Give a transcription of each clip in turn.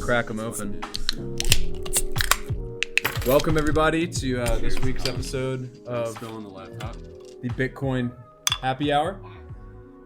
crack them open. Welcome everybody to this week's episode of Still on the laptop. the Bitcoin Happy Hour.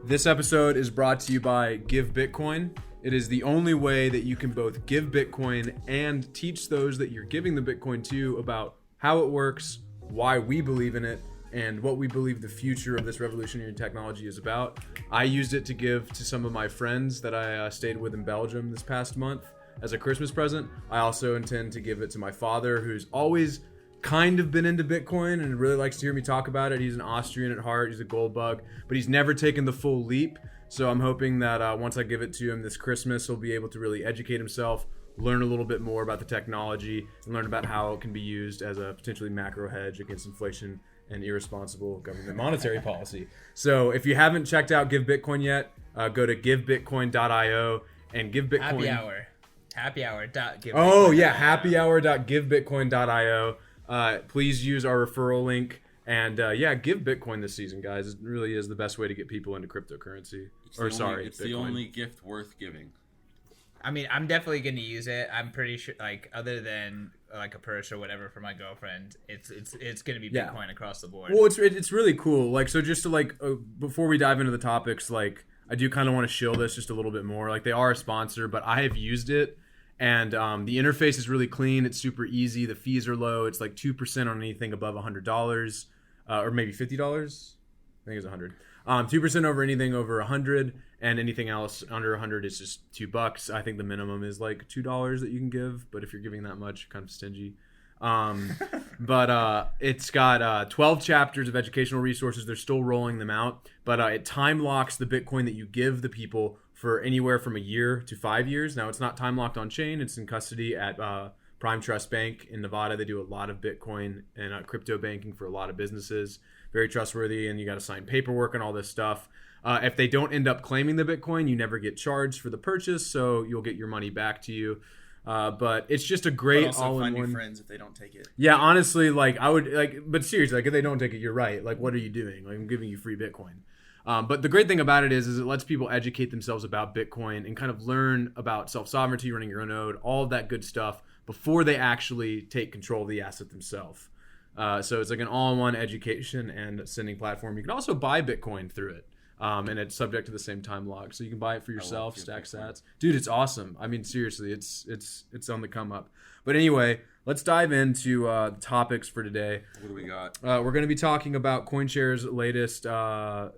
This episode is brought to you by Give Bitcoin. It is the only way that you can both give Bitcoin and teach those that you're giving the Bitcoin to about how it works, why we believe in it, and what we believe the future of this revolutionary technology is about. I used it to give to some of my friends that I stayed with in Belgium this past month as a Christmas present. I also intend to give it to my father, who's always kind of been into Bitcoin and really likes to hear me talk about it. He's an Austrian at heart, he's a gold bug, but he's never taken the full leap. So I'm hoping that once I give it to him this Christmas, he'll be able to really educate himself, learn a little bit more about the technology, and learn about how it can be used as a potentially macro hedge against inflation and irresponsible government monetary policy. So if you haven't checked out Give Bitcoin yet, go to givebitcoin.io and give Bitcoin. Happy hour. happyhour.givebitcoin.io. Please use our referral link and give Bitcoin this season, guys. It really is the best way to get people into cryptocurrency. It's Bitcoin. the only gift worth giving. I mean, I'm definitely going to use it. I'm pretty sure, like, other than like a purse or whatever for my girlfriend, it's going to be Bitcoin across the board. Well, it's really cool. Like, so just to before we dive into the topics, like, I do kind of want to shill this just a little bit more. Like, they are a sponsor, but I have used it, and the interface is really clean. It's super easy. The fees are low. It's like 2% on anything above $100, or maybe $50. I think it's 100. 2% over anything over 100, and anything else under 100 is just $2. I think the minimum is like $2 that you can give, but if you're giving that much, you're kind of stingy. But it's got 12 chapters of educational resources. They're still rolling them out, but it time locks the Bitcoin that you give the people for anywhere from a year to 5 years. Now, it's not time locked on chain. It's in custody at Prime Trust Bank in Nevada. They do a lot of Bitcoin and crypto banking for a lot of businesses. Very trustworthy, and you got to sign paperwork and all this stuff. If they don't end up claiming the Bitcoin, you never get charged for the purchase, so you'll get your money back to you. But it's just a great also all-in-one. Find new friends if they don't take it. Yeah, honestly, I would but seriously, if they don't take it, you're right. Like, what are you doing? Like, I'm giving you free Bitcoin. But the great thing about it is it lets people educate themselves about Bitcoin and kind of learn about self-sovereignty, running your own node, all of that good stuff before they actually take control of the asset themselves. So it's like an all-in-one education and sending platform. You can also buy Bitcoin through it. And it's subject to the same time log. So you can buy it for yourself, stack sats. Dude, it's awesome. I mean, seriously, it's on the come up. But anyway, let's dive into the topics for today. What do we got? We're going to be talking about CoinShares' latest update.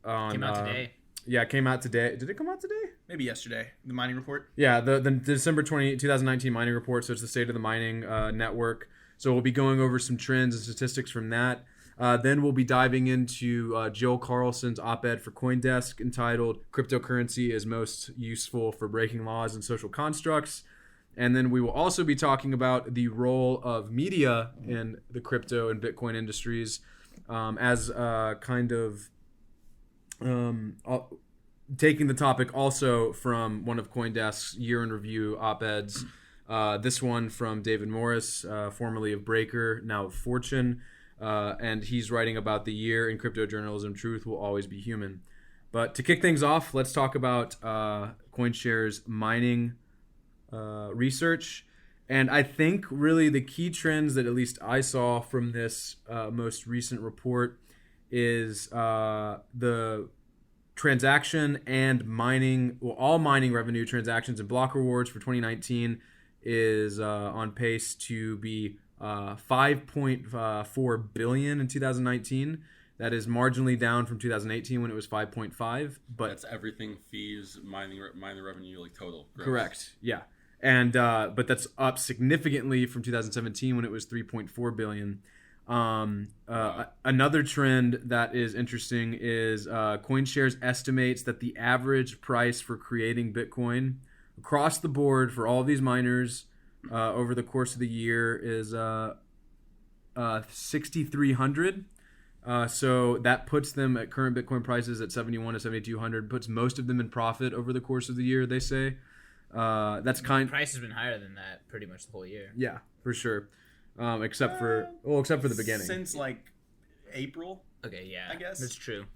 Came out today. Yeah, it came out today. Did it come out today? Maybe yesterday. The mining report. Yeah, the December 2019 mining report. So it's the state of the mining network. So we'll be going over some trends and statistics from that. Then we'll be diving into Joel Carlson's op-ed for CoinDesk entitled "Cryptocurrency is Most Useful for Breaking Laws and Social Constructs." And then we will also be talking about the role of media in the crypto and Bitcoin industries as kind of taking the topic also from one of CoinDesk's year in review op-eds. This one from David Morris, formerly of Breaker, now of Fortune. And he's writing about the year in crypto journalism. Truth will always be human. But to kick things off, let's talk about CoinShares mining research. And I think really the key trends that at least I saw from this most recent report is the transaction and mining, well, all mining revenue transactions and block rewards for 2019 is on pace to be 5.4 billion in 2019. That is marginally down from 2018 when it was 5.5. But that's everything: fees, mining revenue, like total. Gross. Correct. Yeah, and but that's up significantly from 2017 when it was 3.4 billion. Another trend that is interesting is CoinShares estimates that the average price for creating Bitcoin across the board for all of these miners over the course of the year is 6,300. So that puts them at current Bitcoin prices at 71 to 7,200. Puts most of them in profit over the course of the year, they say. That's The price has been higher than that pretty much the whole year. Yeah, for sure. Except for the beginning. Since like April. Okay, yeah, I guess that's true.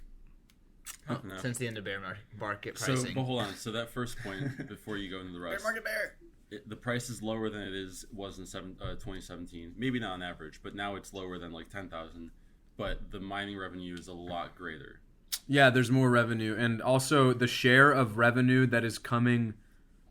No. Since the end of bear market So, pricing. but hold on. So that first point before you go into the Bear rest, market bear. the price is lower than was in 2017. Maybe not on average, but now it's lower than like 10,000. But the mining revenue is a lot greater. Yeah, there's more revenue, and also the share of revenue that is coming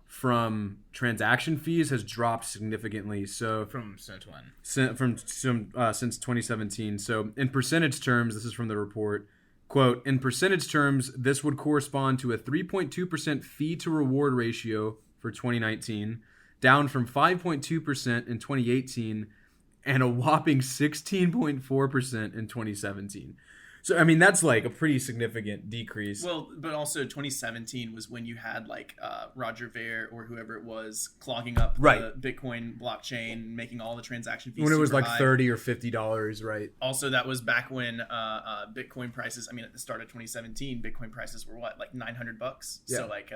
from transaction fees has dropped significantly. So From since when? Since 2017. So in percentage terms, this is from the report. Quote, in percentage terms, this would correspond to a 3.2% fee to reward ratio for 2019, down from 5.2% in 2018, and a whopping 16.4% in 2017. So, I mean, that's like a pretty significant decrease. Well, but also 2017 was when you had like Roger Ver or whoever it was clogging up the Bitcoin blockchain, making all the transaction fees when it was super like high. $30 or $50, right? Also, that was back when Bitcoin prices. I mean, at the start of 2017, Bitcoin prices were what, like $900. Yeah. So, like,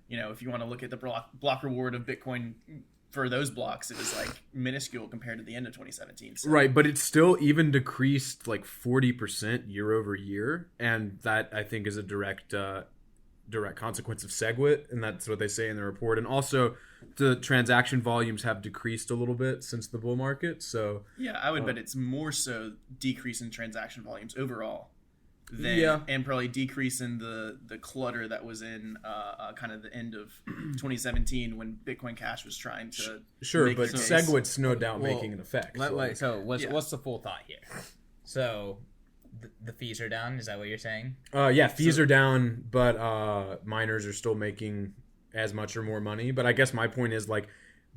if you want to look at the block reward of Bitcoin for those blocks, it was like minuscule compared to the end of 2017. So. Right, but it's still even decreased like 40% year over year, and that I think is a direct consequence of SegWit, and that's what they say in the report. And also, the transaction volumes have decreased a little bit since the bull market. So yeah, I would bet it's more so decrease in transaction volumes overall. And probably decrease in the clutter that was in kind of the end of 2017 when Bitcoin Cash was trying to sure, but its case. SegWit's no doubt making an effect. What's the full thought here? So the fees are down. Is that what you're saying? Fees are down, but miners are still making as much or more money. But I guess my point is like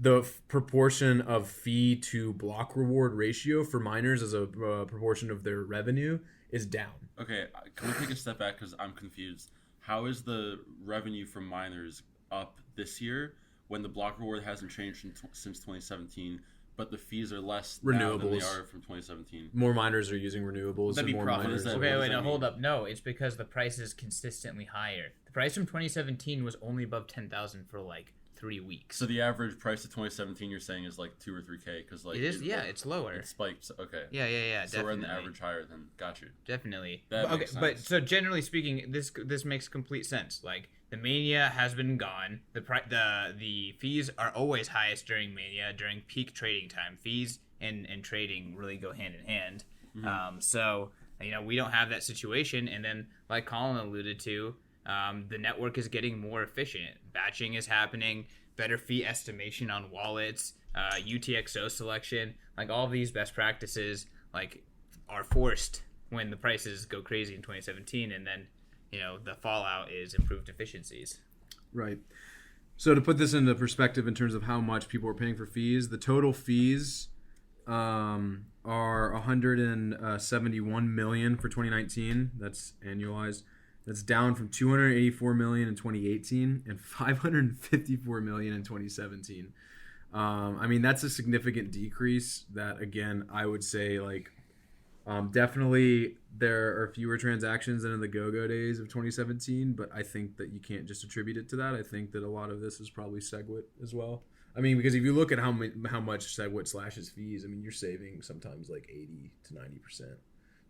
the proportion of fee to block reward ratio for miners as a proportion of their revenue is down. Okay, can we take a step back because I'm confused? How is the revenue from miners up this year when the block reward hasn't changed since 2017, but the fees are less now than they are from 2017? More miners are using renewables. That'd be more profit. miners. Hold up. No, it's because the price is consistently higher. The price from 2017 was only above 10,000 for like 3 weeks. So the average price of 2017 you're saying is like 2 or 3K because like it is. It's lower. It spiked. Okay. Yeah. So definitely. we're in the average higher than. Got you. Definitely. That makes sense. But so generally speaking, this makes complete sense. Like the mania has been gone. The fees are always highest during mania, during peak trading time. Fees and trading really go hand in hand. Mm-hmm. So we don't have that situation. And then like Colin alluded to, the network is getting more efficient. Batching is happening. Better fee estimation on wallets. UTXO selection. Like all of these best practices like are forced when the prices go crazy in 2017, and then the fallout is improved efficiencies. Right. So to put this into perspective in terms of how much people are paying for fees, the total fees are 171 million for 2019. That's annualized. That's down from 284 million in 2018 and 554 million in 2017. I mean, that's a significant decrease. That again, I would say like. Definitely there are fewer transactions than in the go-go days of 2017, but I think that you can't just attribute it to that. I think that a lot of this is probably SegWit as well. I mean, because if you look at how much SegWit slashes fees, I mean, you're saving sometimes like 80 to 90%,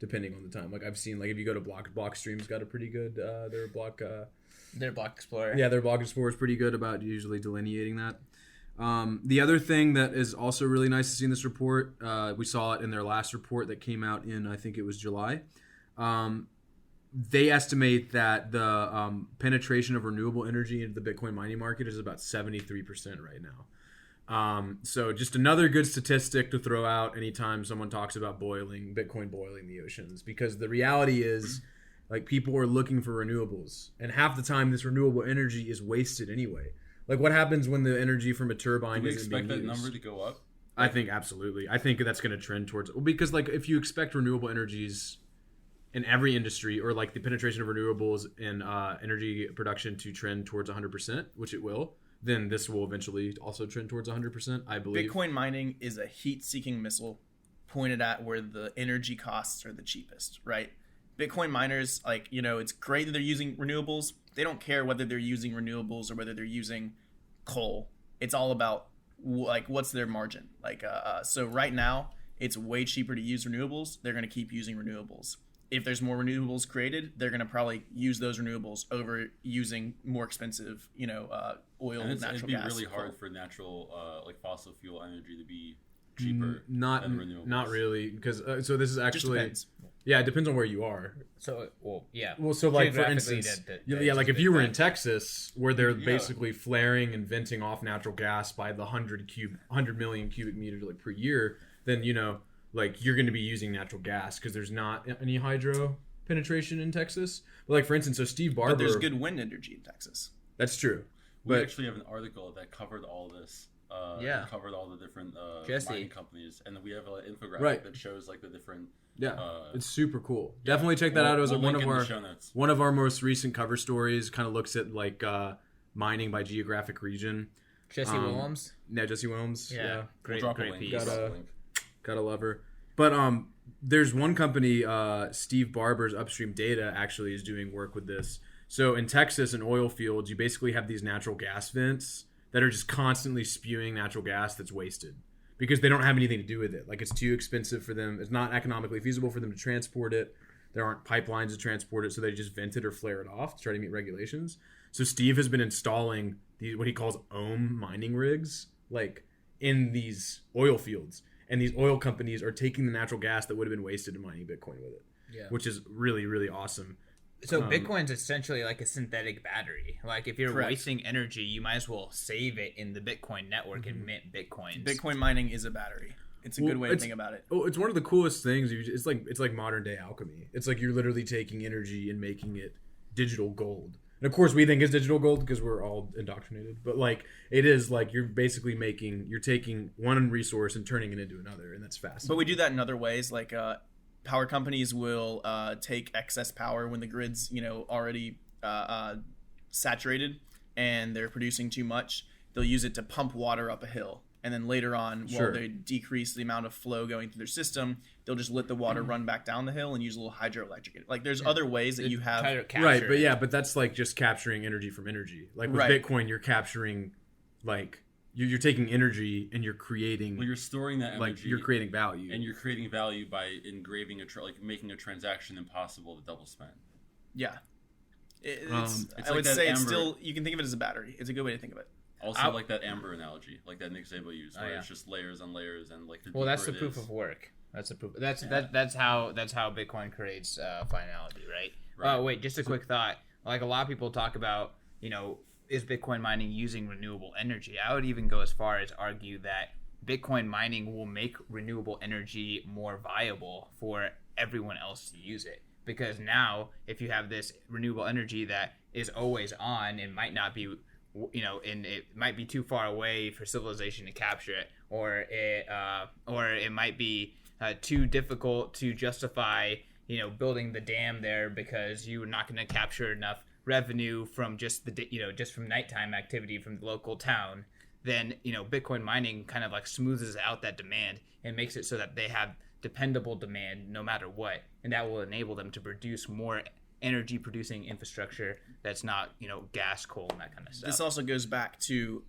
depending on the time. Like I've seen, like if you go to Blockstream's got a pretty good, their Block Explorer. Yeah, their Block Explorer is pretty good about usually delineating that. The other thing that is also really nice to see in this report, we saw it in their last report that came out in, I think it was July. They estimate that the penetration of renewable energy into the Bitcoin mining market is about 73% right now. So just another good statistic to throw out anytime someone talks about Bitcoin boiling the oceans, because the reality is like people are looking for renewables, and half the time this renewable energy is wasted anyway. Like, what happens when the energy from a turbine isn't being used? Do we expect that number to go up? I think absolutely. I think that's going to trend towards... Because, like, if you expect renewable energies in every industry, or, like, the penetration of renewables in energy production to trend towards 100%, which it will, then this will eventually also trend towards 100%, I believe. Bitcoin mining is a heat-seeking missile pointed at where the energy costs are the cheapest, right? Bitcoin miners, like, it's great that they're using renewables. They don't care whether they're using renewables or whether they're using coal. It's all about like what's their margin. Like so right now it's way cheaper to use renewables. They're going to keep using renewables. if there's more renewables created, they're going to probably use those renewables over using more expensive, oil, And natural it'd be gas. really hard coal. for natural, like fossil fuel energy to be cheaper Not than renewables. not really, because so this is Just actually depends. yeah, it depends on where you are. So, well, yeah. Well, so like for Geographically, instance, that yeah, like if just you were in depends. Texas, where they're Yeah. basically flaring and venting off natural gas by the 100 million cubic meters like per year, then like you're going to be using natural gas because there's not any hydro penetration in Texas. But like for instance, so Steve Barber, But there's good wind energy in Texas. that's true. We But actually have an article that covered all this. Yeah. Covered all the different Jesse. mining companies, and then we have an infographic Right. that shows like the different. yeah, Uh, it's super cool. Definitely check that out. It was We'll one link of in the our show notes. one of our most recent cover stories. Kind of looks at like mining by geographic region. Jesse Williams. Yeah, Jesse Williams. Yeah, great, We'll drop a great link. piece. We'll drop a Gotta- link. Gotta love her. But there's one company, Steve Barber's Upstream Data, actually is doing work with this. So in Texas, in oil fields, you basically have these natural gas vents that are just constantly spewing natural gas that's wasted because they don't have anything to do with it. Like it's too expensive for them. It's not economically feasible for them to transport it. There aren't pipelines to transport it, so they just vent it or flare it off to try to meet regulations. So Steve has been installing these what he calls ohm mining rigs, like in these oil fields. And these oil companies are taking the natural gas that would have been wasted and mining Bitcoin with it, Yeah. which is really, really awesome. So Bitcoin's essentially like a synthetic battery. Like if you're Correct. wasting energy, you might as well save it in the Bitcoin network and mint Bitcoins. Bitcoin mining is a battery. It's a good way to think about it. Oh, it's one of the coolest things. It's like modern day alchemy. It's like you're literally taking energy and making it digital gold. And of course, we think it's digital gold because we're all indoctrinated. But like, it is like you're basically you're taking one resource and turning it into another, and that's fast. But we do that in other ways. Like power companies will take excess power when the grid's already saturated and they're producing too much. They'll use it to pump water up a hill. And then later on, Sure. while they decrease the amount of flow going through their system, they'll just let the water run back down the hill and use a little hydroelectric. Like there's other ways that you have. Try to capture Right, but it. yeah, but that's like just capturing energy from energy. Like with Right. Bitcoin, you're capturing like you're taking energy and you're creating Well, you're storing that energy, like you're creating value. and you're creating value by engraving like making a transaction impossible to double spend. Yeah. It's I like would that say it's amber- still, you can think of it as a battery. It's a good way to think of it. Also, like that amber analogy, like that Nick Szabo used, where yeah. it's just layers on layers, and like the Well, that's the deeper it proof is- of work. That's the proof. That's how Bitcoin creates finality, right? Right. Oh, wait, just a quick thought. Like a lot of people talk about, is Bitcoin mining using renewable energy? I would even go as far as argue that Bitcoin mining will make renewable energy more viable for everyone else to use it. Because now, if you have this renewable energy that is always on, it might not be, and it might be too far away for civilization to capture it, or it might be too difficult to justify, building the dam there because you're not going to capture enough revenue from just just from nighttime activity from the local town. Then Bitcoin mining kind of like smooths out that demand and makes it so that they have dependable demand no matter what, and that will enable them to produce more energy producing infrastructure that's not gas, coal, and that kind of stuff. This also goes back to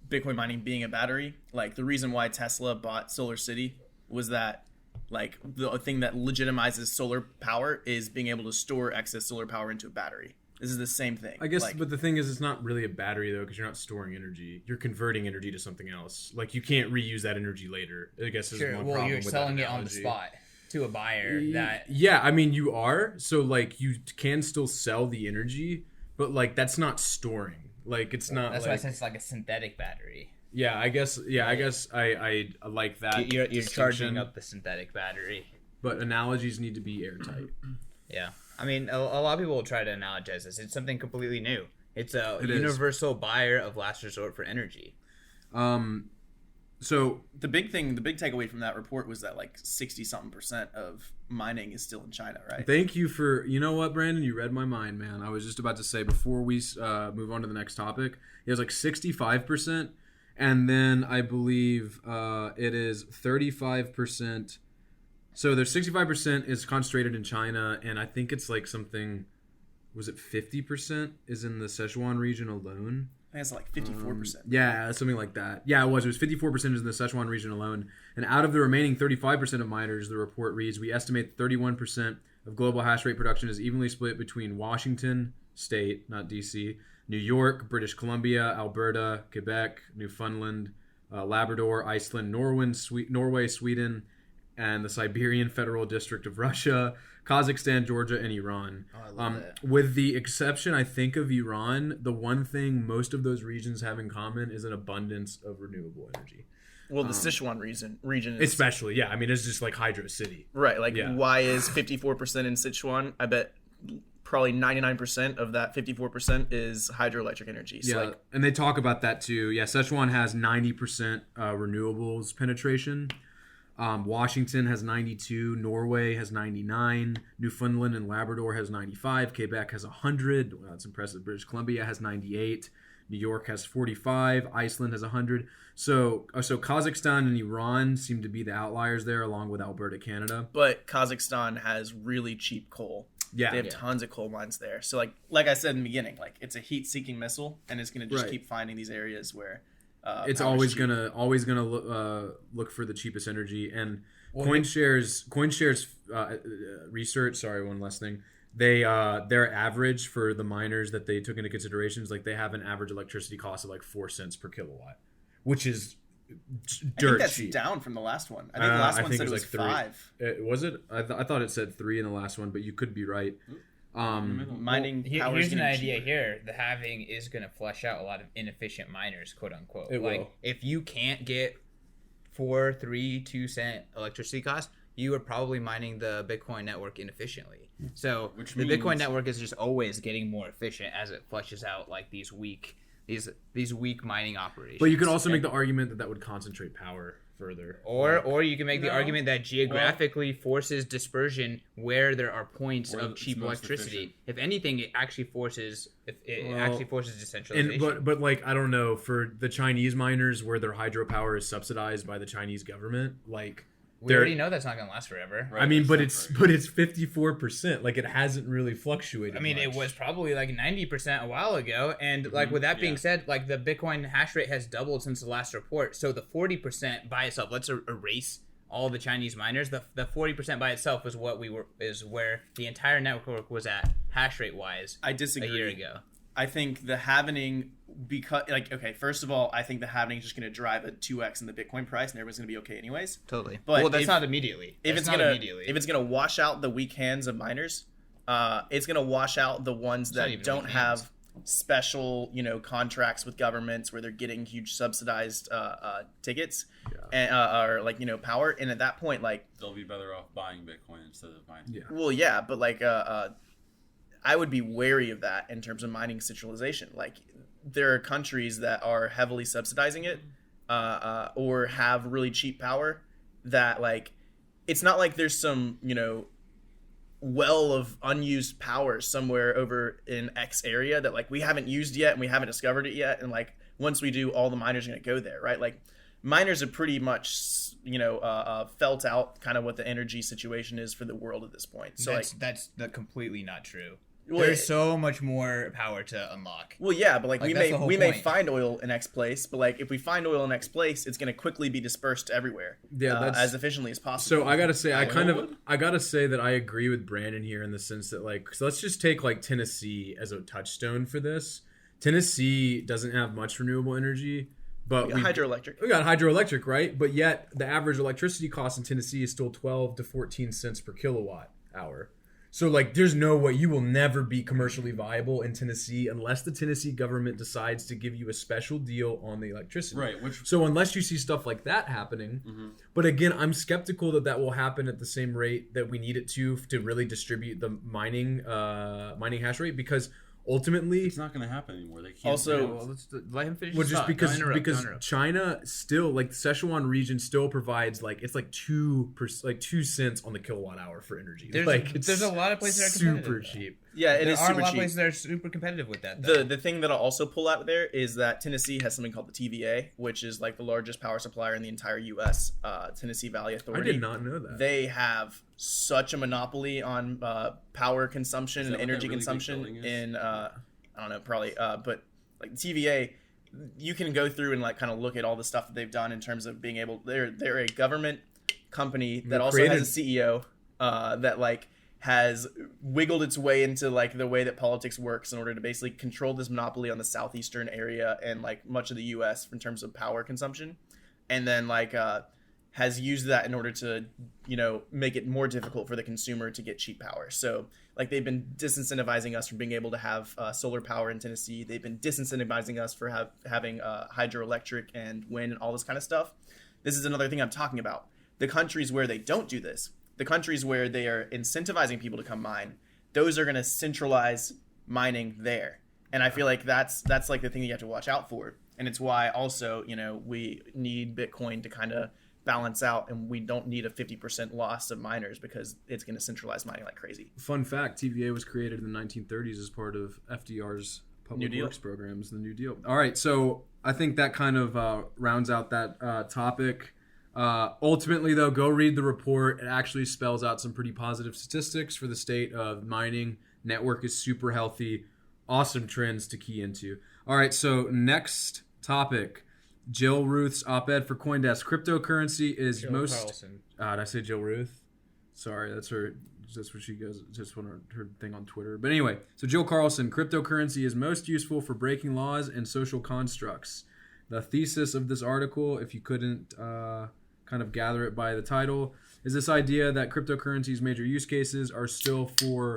Bitcoin mining being a battery. Like the reason why Tesla bought Solar City was that like the thing that legitimizes solar power is being able to store excess solar power into a battery. This is the same thing. I guess, like, but the thing is, it's not really a battery though, because you're not storing energy. You're converting energy to something else. Like you can't reuse that energy later. I guess is Sure. one Well, problem you're with selling that it on the analogy. spot to a buyer. That Yeah, I mean you are. So like you can still sell the energy, but like that's not storing. Like it's not. that's why I like, said it's like a synthetic battery. Yeah, I guess. Yeah, I guess I like that. You're distinction, charging up the synthetic battery. But analogies need to be airtight. Yeah. I mean, a lot of people will try to analogize this. It's something completely new. It's a It is. universal buyer of last resort for energy. So the big takeaway from that report was that like 60-something% of mining is still in China, right? thank you for, you know what, Brandon, you read my mind, man. I was just about to say before we move on to the next topic, it was like 65%, and then I believe it is 35%. So there's 65% is concentrated in China, and I think it's like something, was it 50% is in the Sichuan region alone? I think it's like 54%. Yeah, something like that. Yeah, it was. It was 54% is in the Sichuan region alone. And out of the remaining 35% of miners, the report reads, we estimate 31% of global hash rate production is evenly split between Washington State, not DC, New York, British Columbia, Alberta, Quebec, Newfoundland, Labrador, Iceland, Norway, Sweden, and the Siberian Federal District of Russia, Kazakhstan, Georgia, and Iran. Oh, I love that. With the exception, I think, of Iran, the one thing most of those regions have in common is an abundance of renewable energy. Well, the Sichuan region is... Especially, yeah. I mean, it's just like Hydro City. Right, like Yeah. why is 54% in Sichuan? I bet probably 99% of that 54% is hydroelectric energy. So Yeah, like, and they talk about that too. Yeah, Sichuan has 90% renewables penetration. Washington has 92. Norway has 99. Newfoundland and Labrador has 95. Quebec has 100. Wow, that's impressive. British Columbia has 98. New York has 45. Iceland has 100. So Kazakhstan and Iran seem to be the outliers there, along with Alberta, Canada. but Kazakhstan has really cheap coal. Yeah, They have tons of coal mines there. So like I said in the beginning, like it's a heat-seeking missile, and it's going to just Right. keep finding these areas where it's power's always cheap. gonna look for the cheapest energy. And CoinShares research. Sorry, one last thing. They their average for the miners that they took into consideration is like they have an average electricity cost of like 4 cents per kilowatt, which is I dirt think that's cheap. down from the last one. I think the last I one think said it it was was like 3. 5. Was it? I thought it said 3 in the last one, but you could be right. Mining power Here's is an getting idea cheaper. here. The halving is going to flush out a lot of inefficient miners, quote unquote. It like will. if you can't get 4, 3, 2 cent electricity costs, you are probably mining the Bitcoin network inefficiently. So Which the Bitcoin means- network is just always getting more efficient as it flushes out like these weak mining operations. But you could also make the argument that would concentrate power further. Or you can make the No. argument that geographically forces dispersion where there are points Where of it's cheap most electricity. efficient. If anything, it actually forces decentralization. And but like I don't know, for the Chinese miners where their hydropower is subsidized by the Chinese government, like we they're- already know that's not going to last forever. Right, I mean, that's but not it's 54%. Like it hasn't really fluctuated. I mean, it much. was probably like 90% a while ago. And like with that being yeah. said, like the Bitcoin hash rate has doubled since the last report. So the 40% by itself, let's erase all the Chinese miners. The 40% by itself is where the entire network was at hash rate wise I a disagree. year ago. I think the halvening, because first of all, I think the halvening is just going to drive a 2x in the Bitcoin price, and everyone's going to be okay anyways. Totally. But Well, that's if- not immediately. If That's it's not gonna wash out the weak hands of miners, it's gonna wash out the ones not that even don't weak have hands. special contracts with governments where they're getting huge subsidized tickets and or power. And at that point, They'll be better off buying Bitcoin instead of mining. Yeah. well, yeah, but I would be wary of that in terms of mining centralization. Like there are countries that are heavily subsidizing it or have really cheap power that it's not like there's some well of unused power somewhere over in X area that we haven't used yet and we haven't discovered it yet, and once we do, all the miners are going to go there, right? Miners have pretty much felt out kind of what the energy situation is for the world at this point. So that's completely not true. Well, There's so much more power to unlock. well, yeah, but Like, that's the whole we may point. find oil in X place, but if we find oil in X place, it's going to quickly be dispersed everywhere, Yeah, that's- as efficiently as possible. So I gotta say, I Oilwood? gotta say that I agree with Brandon here in the sense that so let's just take Tennessee as a touchstone for this. Tennessee doesn't have much renewable energy, but We got hydroelectric. We got hydroelectric, right? But yet the average electricity cost in Tennessee is still 12 to 14 cents per kilowatt hour. So there's no way, you will never be commercially viable in Tennessee unless the Tennessee government decides to give you a special deal on the electricity. Right, which- So unless you see stuff like that happening, but again, I'm skeptical that will happen at the same rate that we need it to really distribute the mining hash rate, because ultimately, It's not going to happen anymore. They can't. Also- do it. Well, let's let him finish. well, his just thought. because Don't interrupt. China still the Sichuan region still provides it's 2 cents on the kilowatt hour for energy. There's a lot of places that are super competitive. cheap. Yeah, it There is are a super lot of cheap. places that are super competitive with that. Though. The thing that I'll also pull out there is that Tennessee has something called the TVA, which is the largest power supplier in the entire U.S. Tennessee Valley I Authority. did not know that. They have such a monopoly on power consumption Is and that what that energy really big consumption building is? in I don't know, probably but TVA, you can go through and kind of look at all the stuff that they've done in terms of being able, they're a government company that also created- has a CEO that has wiggled its way into like the way that politics works in order to basically control this monopoly on the southeastern area and like much of the US in terms of power consumption, and then like has used that in order to, you know, make it more difficult for the consumer to get cheap power. So like they've been disincentivizing us from being able to have solar power in Tennessee. They've been disincentivizing us for having hydroelectric and wind and all this kind of stuff. This is another thing I'm talking about. The countries where they don't do this, the countries where they are incentivizing people to come mine, those are going to centralize mining there. And I feel like that's like the thing that you have to watch out for. And it's why also, you know, we need Bitcoin to kind of balance out, and we don't need a 50% loss of miners because it's going to centralize mining like crazy. Fun fact, TVA was created in the 1930s as part of FDR's public works programs, the New Deal. All right, so I think that kind of rounds out that topic. Ultimately, though, go read the report. It actually spells out some pretty positive statistics for the state of mining. Network is super healthy. Awesome trends to key into. All right, so next topic. Jill Ruth's op-ed for CoinDesk. Cryptocurrency is Jill most... Carlson. Did I say Jill Ruth? Sorry, that's her. That's what she goes. Just on her thing on Twitter. But anyway, so Jill Carlson. Cryptocurrency is most useful for breaking laws and social constructs. The thesis of this article, if you couldn't kind of gather it by the title, is this idea that cryptocurrency's major use cases are still for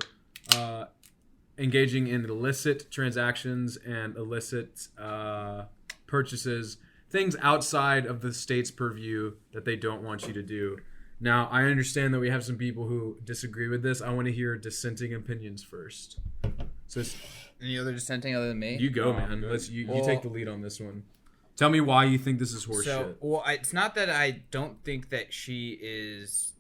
engaging in illicit transactions and illicit purchases, things outside of the state's purview that they don't want you to do. Now, I understand that we have some people who disagree with this. I want to hear dissenting opinions first. So Any other dissenting other than me? you go, man. You take the lead on this one. Tell me why you think this is horseshit. It's not that I don't think that she is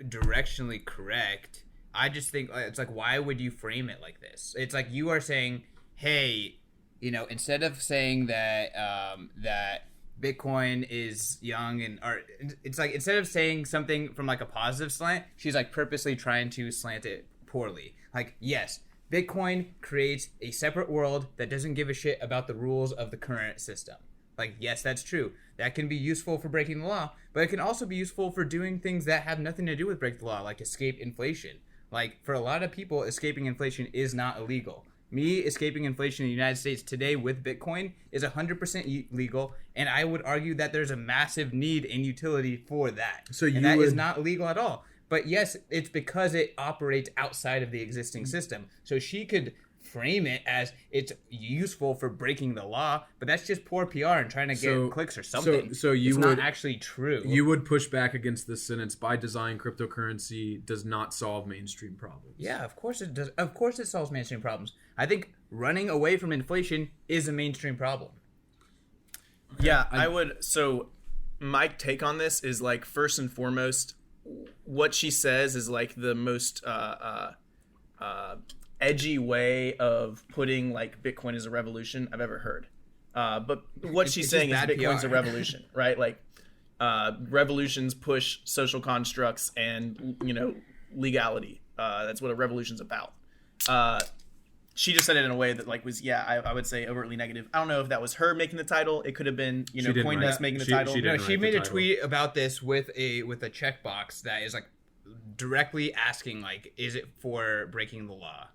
directionally correct. I just think it's like, why would you frame it like this? It's like you are saying, hey, you know, instead of saying that that Bitcoin is young or it's like instead of saying something from like a positive slant, she's like purposely trying to slant it poorly. Like, yes, Bitcoin creates a separate world that doesn't give a shit about the rules of the current system. Like, yes, that's true. That can be useful for breaking the law, but it can also be useful for doing things that have nothing to do with break the law, like escape inflation. Like, for a lot of people, escaping inflation is not illegal. Me escaping inflation in the United States today with Bitcoin is 100% legal, and I would argue that there's a massive need and utility for that. And that is not illegal at all. But yes, it's because it operates outside of the existing system. So she could frame it as it's useful for breaking the law, but that's just poor PR and trying to get clicks or something. So it's not actually true. You would push back against this sentence: by design, cryptocurrency does not solve mainstream problems. Yeah, of course it does. Of course it solves mainstream problems. I think running away from inflation is a mainstream problem. Okay. Yeah, I would. So my take on this is like, first and foremost, what she says is like the most edgy way of putting like Bitcoin as a revolution I've ever heard. But what she's saying is Bitcoin's a revolution, right? Like revolutions push social constructs and, you know, legality. That's what a revolution's about. She just said it in a way that like was, I would say overtly negative. I don't know if that was her making the title. It could have been, you know, CoinDesk making the title. She made a tweet about this with a checkbox that is like directly asking like, is it for breaking the law?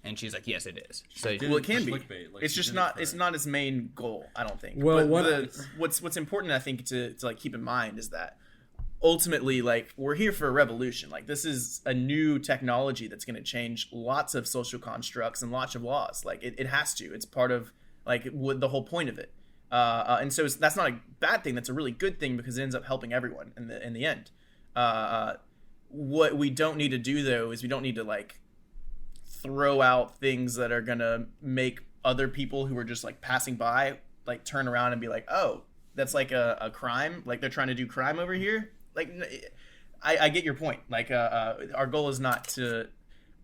And she's like, yes, it is. So well, it can be. Like, it's just not. It's not its main goal, I don't think. Well, but what's important, I think, to like keep in mind is that ultimately, like, we're here for a revolution. Like, this is a new technology that's going to change lots of social constructs and lots of laws. Like, it has to. It's part of like the whole point of it. And so that's not a bad thing. That's a really good thing because it ends up helping everyone in the end. What we don't need to do though is we don't need to like throw out things that are gonna make other people who are just like passing by like turn around and be like, oh, that's like a crime, like they're trying to do crime over here. Like, I get your point. Like our goal is not to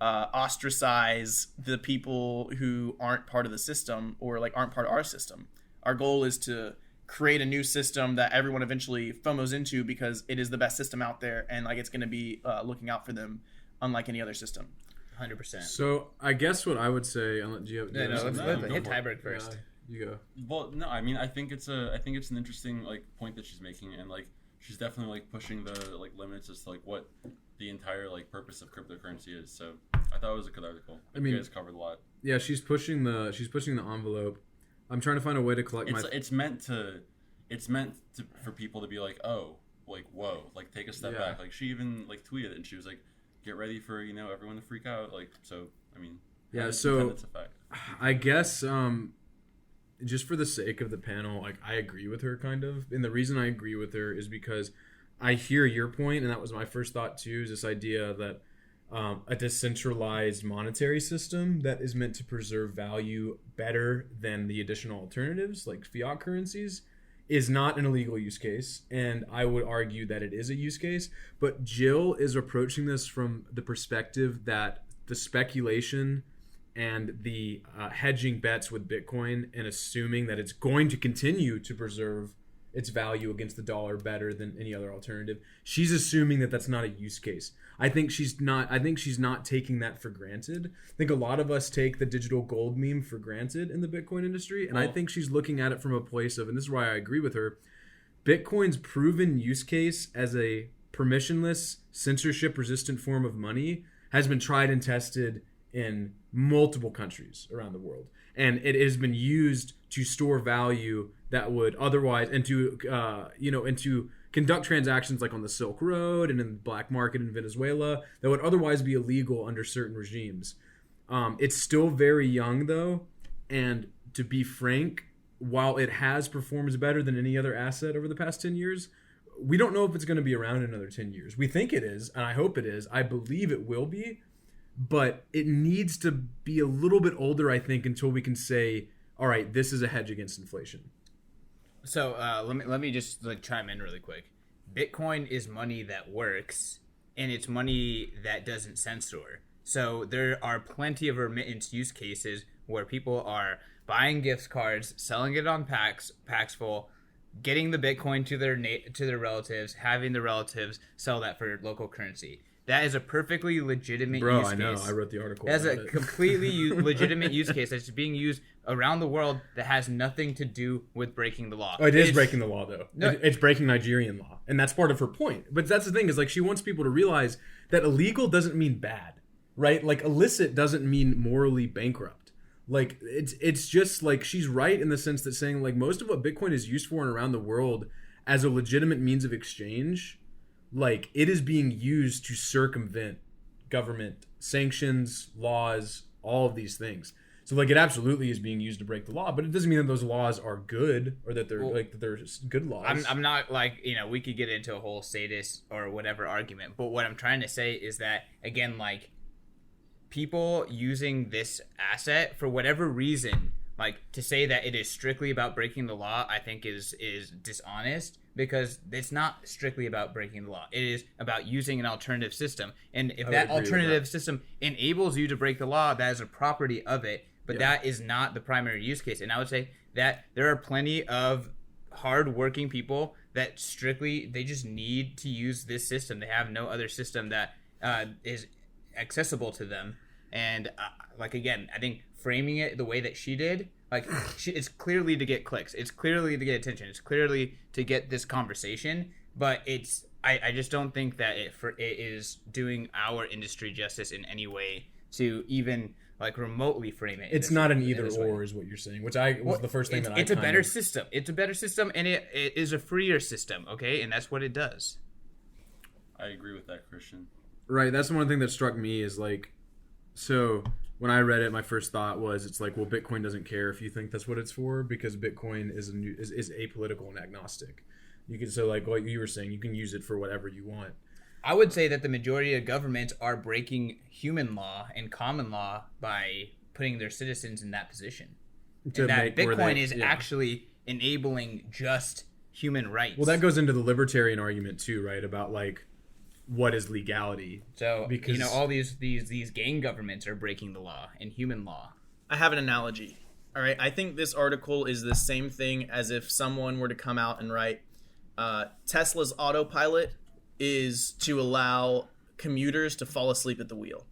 ostracize the people who aren't part of the system or like aren't part of our system. Our goal is to create a new system that everyone eventually FOMOs into because it is the best system out there and like it's going to be looking out for them unlike any other system. 100%. So I guess what I would say, let's hit tiebreak first. You go. Well, no, I mean, I think it's an interesting like point that she's making, and like she's definitely like pushing the like limits as to like what the entire like purpose of cryptocurrency is. So I thought it was a good article. You guys covered a lot. Yeah, she's pushing the envelope. I'm trying to find a way to collect It's meant to for people to be like, oh, like whoa, like take a step back. Like she even like tweeted it and she was like, get ready for everyone to freak out. Like so, I mean, yeah. So I guess just for the sake of the panel, like I agree with her kind of, and the reason I agree with her is because I hear your point, and that was my first thought too. Is this idea that a decentralized monetary system that is meant to preserve value better than the additional alternatives like fiat currencies is not an illegal use case, and I would argue that it is a use case. But Jill is approaching this from the perspective that the speculation and the hedging bets with Bitcoin and assuming that it's going to continue to preserve its value against the dollar better than any other alternative. She's assuming that that's not a use case. I think she's not taking that for granted. I think a lot of us take the digital gold meme for granted in the Bitcoin industry, and I think she's looking at it from a place of, and this is why I agree with her, Bitcoin's proven use case as a permissionless, censorship-resistant form of money has been tried and tested in multiple countries around the world, and it has been used to store value that would otherwise, and to conduct transactions like on the Silk Road and in the black market in Venezuela that would otherwise be illegal under certain regimes. It's still very young though, and to be frank, while it has performed better than any other asset over the past 10 years, we don't know if it's going to be around in another 10 years. We think it is, and I hope it is. I believe it will be, but it needs to be a little bit older, I think, until we can say, all right, this is a hedge against inflation. So let me just chime in really quick. Bitcoin is money that works, and it's money that doesn't censor. So there are plenty of remittance use cases where people are buying gift cards, selling it on Paxful, getting the Bitcoin to their relatives, having the relatives sell that for local currency. That is a perfectly legitimate use case. Bro, I know. I wrote the article. That's a completely legitimate use case that's being used around the world that has nothing to do with breaking the law. Oh, it is breaking the law, though. No, it's breaking Nigerian law, and that's part of her point. But that's the thing, is like she wants people to realize that illegal doesn't mean bad, right? Like illicit doesn't mean morally bankrupt. Like it's just like she's right in the sense that saying like most of what Bitcoin is used for and around the world as a legitimate means of exchange, like it is being used to circumvent government sanctions, laws, all of these things. So like it absolutely is being used to break the law, but it doesn't mean that those laws are good or that they're that they're just good laws. I'm not like, we could get into a whole sadist or whatever argument, but what I'm trying to say is that, again, like people using this asset for whatever reason, like to say that it is strictly about breaking the law, I think is dishonest, because it's not strictly about breaking the law. It is about using an alternative system. And if that alternative system enables you to break the law, that is a property of it, but that is not the primary use case. And I would say that there are plenty of hard-working people that they just need to use this system. They have no other system that is accessible to them. And again, I think framing it the way that she did, it's clearly to get clicks, it's clearly to get attention, it's clearly to get this conversation, but I just don't think that it is doing our industry justice in any way to even remotely frame it. It's not an either or is what you're saying, which was the first thing it's a better system. It's a better system, and it is a freer system, okay? And that's what it does. I agree with that, Christian. Right, that's one thing that struck me is so when I read it, my first thought was it's well, Bitcoin doesn't care if you think that's what it's for, because Bitcoin is apolitical and agnostic. You can like what you were saying, you can use it for whatever you want. I would say that the majority of governments are breaking human law and common law by putting their citizens in that position. And that Bitcoin is actually enabling just human rights. Well, that goes into the libertarian argument too, right? About what is legality. So, because all these gang governments are breaking the law and human law. I have an analogy. All right, I think this article is the same thing as if someone were to come out and write Tesla's autopilot is to allow commuters to fall asleep at the wheel.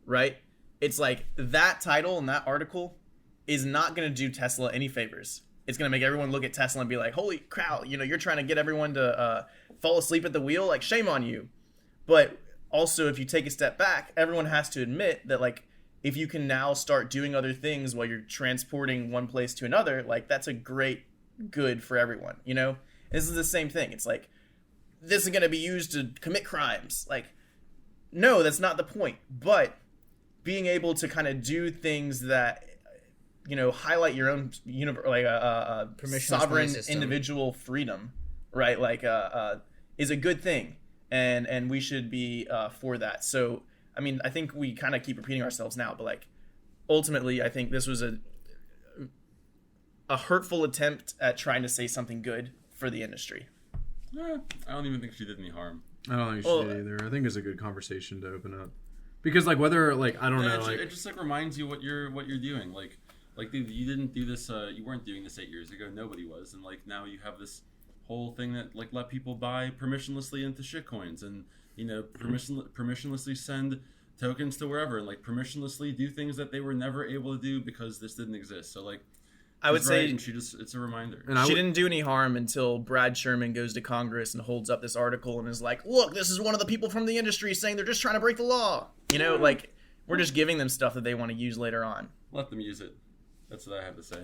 Right? It's that title and that article is not going to do Tesla any favors. It's going to make everyone look at Tesla and be like, holy cow, you're trying to get everyone to fall asleep at the wheel? Shame on you. But also, if you take a step back, everyone has to admit that, like, if you can now start doing other things while you're transporting one place to another, like, that's a great good for everyone, you know? This is the same thing. It's like, this is going to be used to commit crimes. Like, no, that's not the point. But being able to kind of do things that, you know, highlight your own sovereign individual freedom, right? Like, is a good thing, and we should be for that. So, I mean, I think we kind of keep repeating ourselves now, but like, ultimately, I think this was a hurtful attempt at trying to say something good for the industry. I don't even think she did any harm. I don't think she did either. I think it's a good conversation to open up, because like whether like I don't know, like it just like reminds you what you're doing. Like dude, you didn't do this. You weren't doing this 8 years ago. Nobody was, and like now you have this whole thing that like let people buy permissionlessly into shitcoins, and you know permissionlessly send tokens to wherever, and like permissionlessly do things that they were never able to do because this didn't exist. So like. I would say and it's a reminder. She didn't do any harm until Brad Sherman goes to Congress and holds up this article and is like, look, this is one of the people from the industry saying they're just trying to break the law. You know, like, we're just giving them stuff that they want to use later on. Let them use it. That's what I have to say.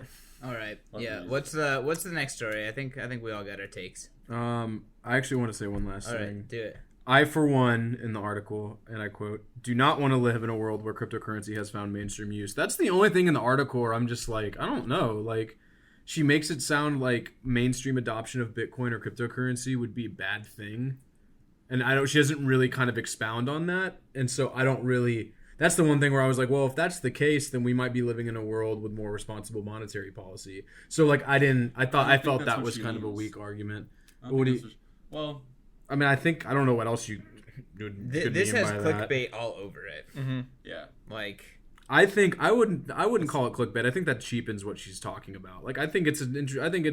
All right. What's the next story? I think we all got our takes. I actually want to say one last thing. All right, do it. I, for one, in the article, and I quote, do not want to live in a world where cryptocurrency has found mainstream use. That's the only thing in the article where I'm just like, I don't know. Like, she makes it sound like mainstream adoption of Bitcoin or cryptocurrency would be a bad thing. And she doesn't really kind of expound on that. And so I don't really, that's the one thing where I was like, well, if that's the case, then we might be living in a world with more responsible monetary policy. So like, I felt that was kind of a weak argument. I mean, I don't know what else you would. This has clickbait all over it. Mm-hmm. Yeah, like I think I wouldn't call it clickbait. I think that cheapens what she's talking about. Like, I think it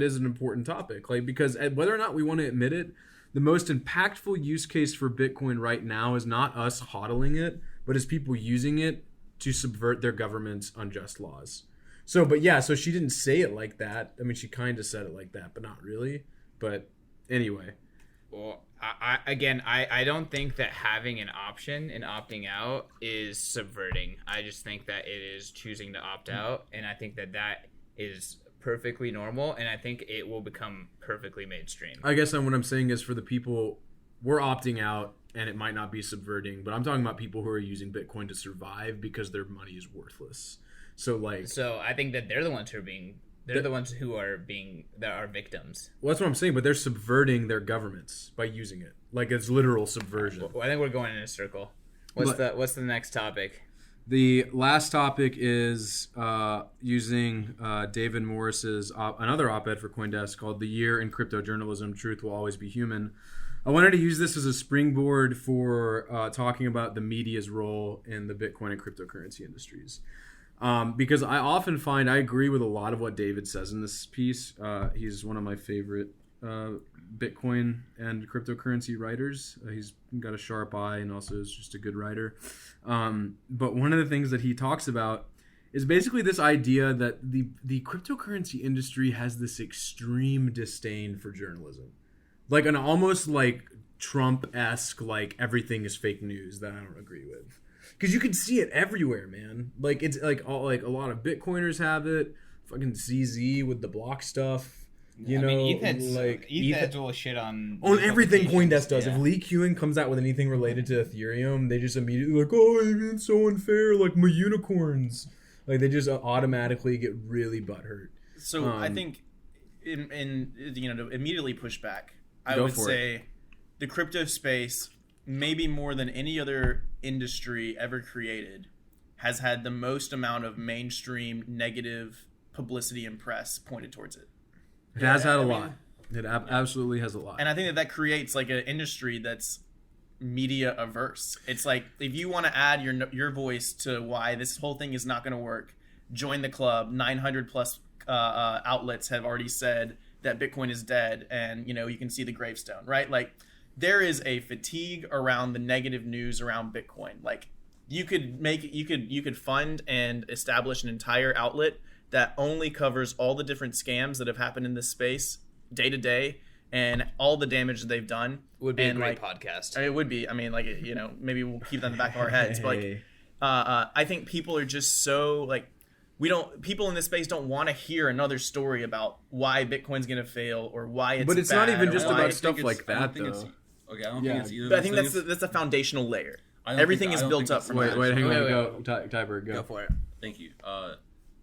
is an important topic. Like, because whether or not we want to admit it, the most impactful use case for Bitcoin right now is not us hodling it, but is people using it to subvert their government's unjust laws. So she didn't say it like that. I mean, she kind of said it like that, but not really. But anyway. Well, I don't think that having an option and opting out is subverting. I just think that it is choosing to opt out, and I think that is perfectly normal, and I think it will become perfectly mainstream. I guess what I'm saying is for the people, we're opting out, and it might not be subverting, but I'm talking about people who are using Bitcoin to survive because their money is worthless. So I think that they're the ones who are being... They're the ones who are victims. Well, that's what I'm saying, but they're subverting their governments by using it. Like, it's literal subversion. Well, I think we're going in a circle. What's the next topic? The last topic is using David Morris's another op-ed for CoinDesk called "The Year in Crypto Journalism: Truth Will Always Be Human." I wanted to use this as a springboard for talking about the media's role in the Bitcoin and cryptocurrency industries. Because I often find I agree with a lot of what David says in this piece. He's one of my favorite Bitcoin and cryptocurrency writers. He's got a sharp eye and also is just a good writer. But one of the things that he talks about is basically this idea that the cryptocurrency industry has this extreme disdain for journalism. Like an almost like Trump-esque, like everything is fake news that I don't agree with. Because you can see it everywhere, man. Like, it's like a lot of Bitcoiners have it. Fucking CZ with the block stuff. ETH's will shit on everything CoinDesk does. Yeah. If Lee Kuan comes out with anything related to Ethereum, they just immediately like, oh, it's so unfair. Like my unicorns. Like they just automatically get really butthurt. So I think, to immediately push back, I would say the crypto space, maybe more than any other industry ever created, has had the most amount of mainstream negative publicity and press pointed towards it. It has had a lot. It absolutely has a lot. And I think that creates like an industry that's media averse. It's like, if you want to add your voice to why this whole thing is not going to work, join the club. 900 plus outlets have already said that Bitcoin is dead, and you can see the gravestone, right? Like, there is a fatigue around the negative news around Bitcoin. Like, you could fund and establish an entire outlet that only covers all the different scams that have happened in this space day to day, and all the damage that they've done. Would be and a great podcast. It would be. I mean, like, you know, maybe we'll keep that in the back of our heads. But like, I think people are just so like, people in this space don't want to hear another story about why Bitcoin's gonna fail or why it's. But it's bad not even or just why about it's- stuff like that, I don't think though. I don't Yeah. think it's either. But I of think those that's things. the foundational layer. I don't Everything think- is I don't built think up it's- from Wait, that. hang on. Wait, Go, Tiber, go. Go for it. Thank you.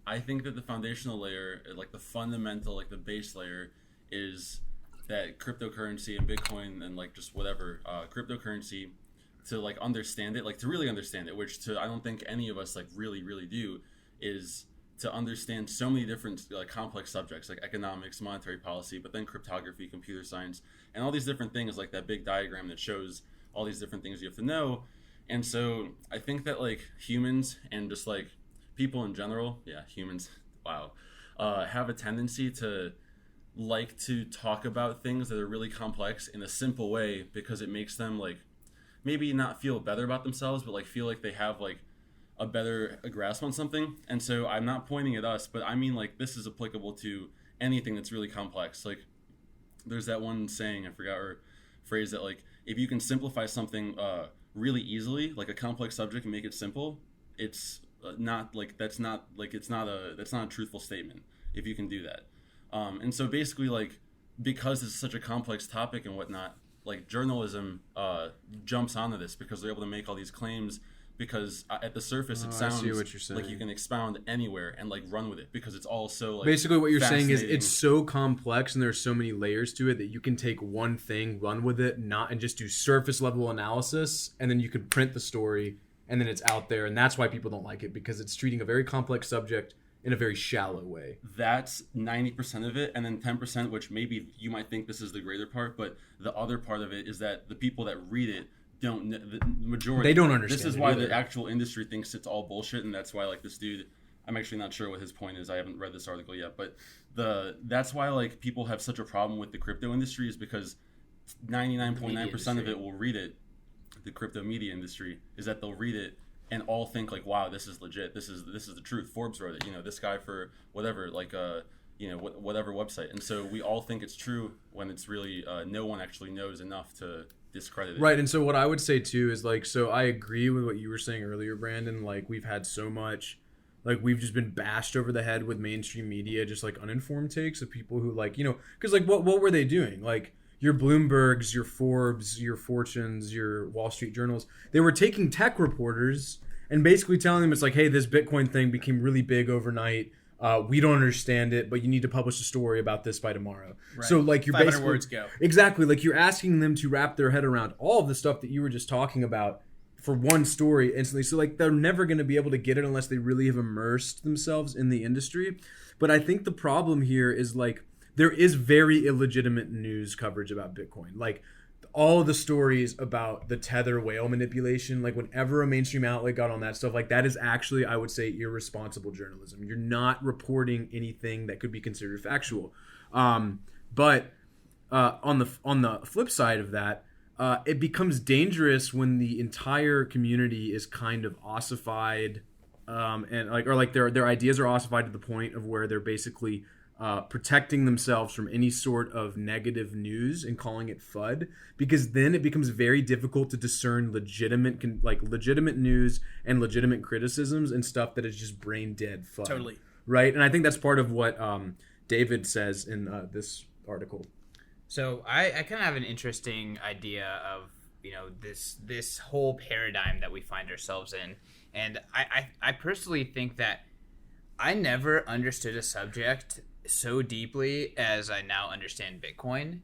I think that the foundational layer, like the fundamental, like the base layer, is that cryptocurrency and Bitcoin and like just whatever cryptocurrency, to like understand it, like to really understand it, which I don't think any of us like really do, is to understand so many different like complex subjects like economics, monetary policy, but then cryptography, computer science, and all these different things, like that big diagram that shows all these different things you have to know. And so I think that like humans and just like people in general, humans, wow, have a tendency to like to talk about things that are really complex in a simple way because it makes them like maybe not feel better about themselves, but like feel like they have like a better grasp on something. And so I'm not pointing at us, but I mean like this is applicable to anything that's really complex. Like there's that one saying, I forgot, or phrase that like if you can simplify something really easily, like a complex subject, and make it simple, it's not like that's not a truthful statement if you can do that. And so basically, like, because it's such a complex topic and whatnot, like journalism jumps onto this because they're able to make all these claims, because at the surface it sounds I see what you're saying. like you can expound anywhere and like run with it because it's all so like Basically, what you're saying is fascinating. it's so complex and there's so many layers to it that you can take one thing, run with it, and just do surface level analysis, and then you can print the story, and then it's out there, and that's why people don't like it, because it's treating a very complex subject in a very shallow way. That's 90% of it, and then 10%, which maybe you might think this is the greater part, but the other part of it is that the people that read it don't, the majority, They don't understand this is it why either. the actual industry thinks it's all bullshit, and that's why like this dude, I'm actually not sure what his point is, I haven't read this article yet, but that's why like people have such a problem with the crypto industry, is because 99.9% of it will read it. The crypto media industry is that they'll read it and all think like, wow, this is legit, this is the truth, Forbes wrote it, you know, this guy for whatever, like you know, whatever website, and so we all think it's true when it's really no one actually knows enough to discredit it. Right, and so what I would say too is like, so I agree with what you were saying earlier, Brandon. Like, we've had so much, like we've just been bashed over the head with mainstream media, just like uninformed takes of people who like, you know, because like what were they doing? Like your Bloombergs, your Forbes, your Fortunes, your Wall Street Journals, they were taking tech reporters and basically telling them it's like, hey, this Bitcoin thing became really big overnight. We don't understand it, but you need to publish a story about this by tomorrow. Right. So like you're 500 basically words go. Exactly, like you're asking them to wrap their head around all of the stuff that you were just talking about for one story instantly. So like they're never going to be able to get it unless they really have immersed themselves in the industry. But I think the problem here is like there is very illegitimate news coverage about Bitcoin. Like all of the stories about the Tether whale manipulation, like whenever a mainstream outlet got on that stuff, like that is actually, I would say, irresponsible journalism. You're not reporting anything that could be considered factual. But on the flip side of that, it becomes dangerous when the entire community is kind of ossified, and like their ideas are ossified to the point of where they're basically protecting themselves from any sort of negative news and calling it FUD, because then it becomes very difficult to discern legitimate news and legitimate criticisms and stuff that is just brain dead FUD. Totally. Right, and I think that's part of what David says in this article. So I kind of have an interesting idea of, you know, this whole paradigm that we find ourselves in, and I personally think that I never understood a subject so deeply as I now understand Bitcoin,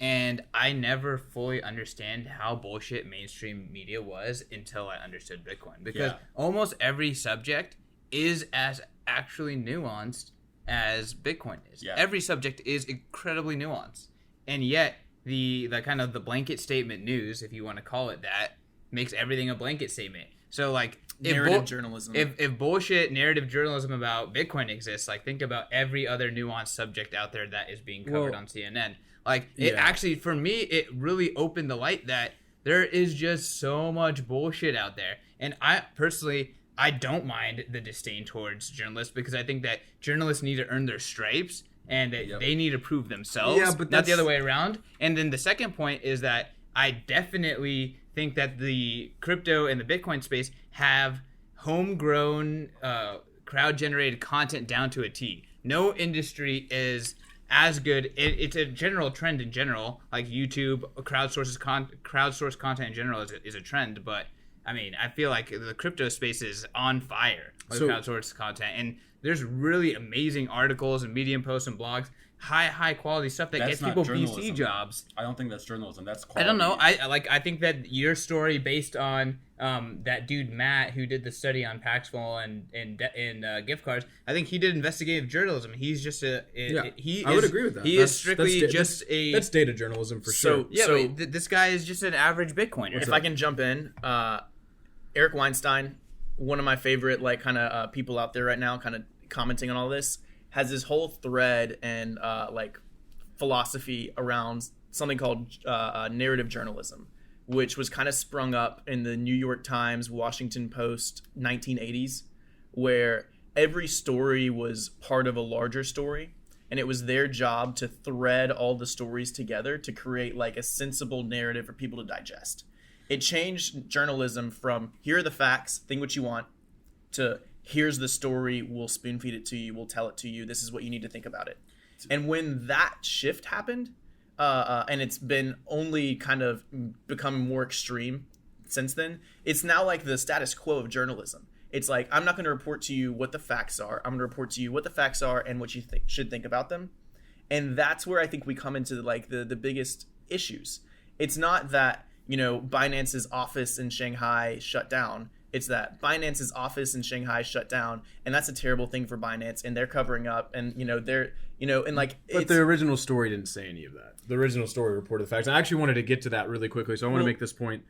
and I never fully understand how bullshit mainstream media was until I understood Bitcoin, because almost every subject is as actually nuanced as Bitcoin is. Yeah. Every subject is incredibly nuanced, and yet the kind of the blanket statement news, if you want to call it that, makes everything a blanket statement. So like Narrative journalism. If bullshit narrative journalism about Bitcoin exists, like think about every other nuanced subject out there that is being covered on CNN. Like it actually, for me, it really opened the light that there is just so much bullshit out there. And I personally, I don't mind the disdain towards journalists, because I think that journalists need to earn their stripes, and that they need to prove themselves, Yeah, but not the that's- other way around. And then the second point is that I definitely think that the crypto and the Bitcoin space have homegrown, crowd-generated content down to a T. No industry is as good. It's a general trend in general, like YouTube crowdsourced content in general is a trend. But I mean, I feel like the crypto space is on fire with crowdsourced content, and there's really amazing articles and Medium posts and blogs, high quality stuff that gets people VC jobs. I don't think that's journalism. That's I quality. don't know. I think that your story based on that dude Matt who did the study on Paxful and gift cards. I think he did investigative journalism. He's just I would agree with that. He is strictly that's data journalism for sure. But this guy is just an average Bitcoiner. If I can jump in, Eric Weinstein, one of my favorite people out there right now, kind of commenting on all this, has this whole thread and philosophy around something called narrative journalism, which was kind of sprung up in the New York Times, Washington Post 1980s, where every story was part of a larger story, and it was their job to thread all the stories together to create like a sensible narrative for people to digest. It changed journalism from here are the facts, think what you want, to here's the story, we'll spoon feed it to you, we'll tell it to you, this is what you need to think about it. And when that shift happened, and it's been only kind of become more extreme since then, it's now like the status quo of journalism. It's like, I'm not going to report to you what the facts are, I'm going to report to you what the facts are and what you should think about them. And that's where I think we come into like the biggest issues. It's not that, Binance's office in Shanghai shut down. It's that Binance's office in Shanghai shut down, and that's a terrible thing for Binance, and they're covering up, and they're and like. But the original story didn't say any of that. The original story reported the facts. I actually wanted to get to that really quickly, so I want to make this point.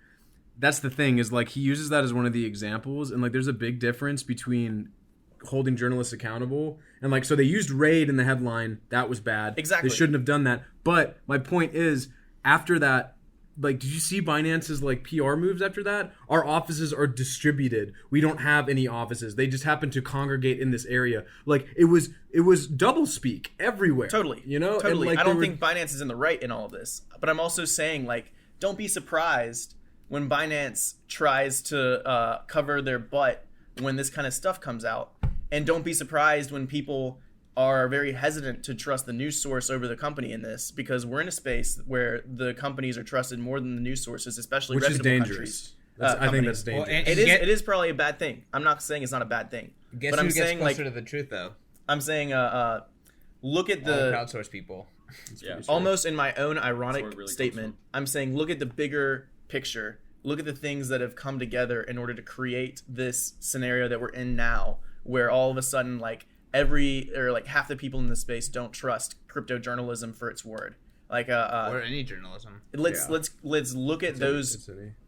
That's the thing is like he uses that as one of the examples, and like there's a big difference between holding journalists accountable and like so they used raid in the headline. That was bad. Exactly. They shouldn't have done that. But my point is, after that. Like, did you see Binance's like PR moves after that? Our offices are distributed. We don't have any offices. They just happen to congregate in this area. Like it was double speak everywhere. Totally. Totally. And, like, I don't think think Binance is in the right in all of this. But I'm also saying like, don't be surprised when Binance tries to cover their butt when this kind of stuff comes out, and don't be surprised when people are very hesitant to trust the news source over the company in this, because we're in a space where the companies are trusted more than the news sources, especially which is reputable dangerous. countries. I think that's dangerous. Well, it is probably a bad thing. I'm not saying it's not a bad thing. Guess but who I'm gets saying closer like to the truth though? I'm saying look at All the the crowdsourced people. Yeah. almost in my own That's where ironic it really comes statement, I'm saying look at the bigger picture. Look at the things that have come together in order to create this scenario that we're in now, where all of a sudden like half the people in the space don't trust crypto journalism for its word. Like Or any journalism. let's look at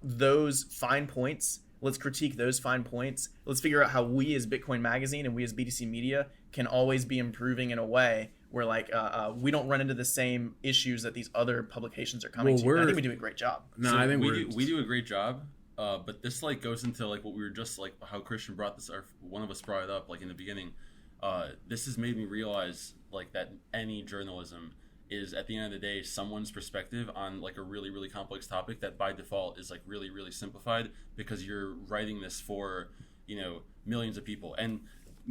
those fine points. Let's critique those fine points. Let's figure out how we as Bitcoin Magazine and we as BTC Media can always be improving in a way where like we don't run into the same issues that these other publications are coming to. And I think we do a great job. No, So I think we do a great job. But this like goes into like what we were just like how Christian brought this, or one of us brought it up like in the beginning. This has made me realize like that any journalism is at the end of the day someone's perspective on like a really really complex topic that by default is like really really simplified because you're writing this for millions of people, and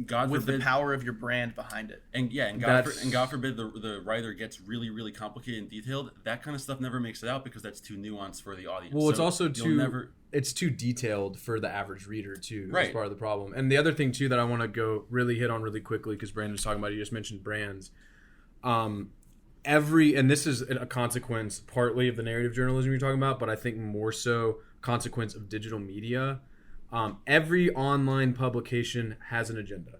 God With forbid, the power of your brand behind it. and God forbid the writer gets really really complicated and detailed. That kind of stuff never makes it out because that's too nuanced for the audience. Well, it's So also you'll it's too detailed for the average reader too. That's Right. part of the problem. And the other thing too that I want to go really hit on really quickly because Brandon was talking about, you just mentioned brands. And this is a consequence partly of the narrative journalism you're talking about, but I think more so consequence of digital media. Every online publication has an agenda,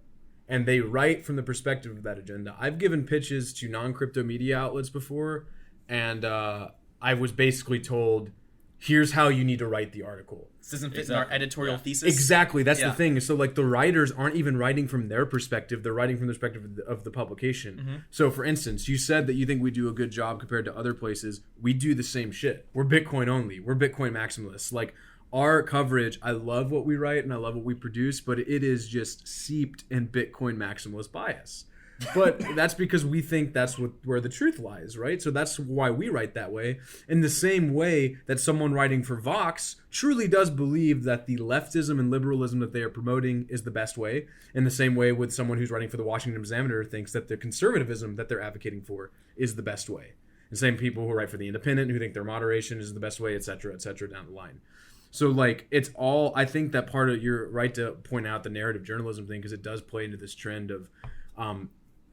and they write from the perspective of that agenda. I've given pitches to non-crypto media outlets before, and I was basically told, here's how you need to write the article. This doesn't fit in our Exactly. editorial Yeah. thesis. Exactly. That's Yeah. the thing. So like the writers aren't even writing from their perspective. They're writing from the perspective of the publication. Mm-hmm. So for instance, you said that you think we do a good job compared to other places. We do the same shit. We're Bitcoin only. We're Bitcoin maximalists. Like our coverage, I love what we write and I love what we produce, but it is just seeped in Bitcoin maximalist bias. But that's because we think that's where the truth lies, right? So that's why we write that way. In the same way that someone writing for Vox truly does believe that the leftism and liberalism that they are promoting is the best way. In the same way with someone who's writing for the Washington Examiner thinks that the conservatism that they're advocating for is the best way. The same people who write for the Independent who think their moderation is the best way, et cetera, down the line. So, like, it's all, I think that part of, you're right to point out the narrative journalism thing, because it does play into this trend of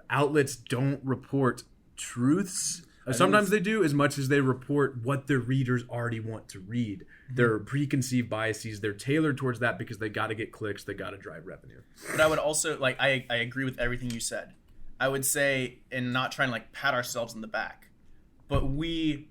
outlets don't report truths. Sometimes they do, as much as they report what their readers already want to read. Mm-hmm. Their preconceived biases, they're tailored towards that because they got to get clicks, they got to drive revenue. But I would also, like, I agree with everything you said. I would say, and not trying to, like, pat ourselves in the back, but we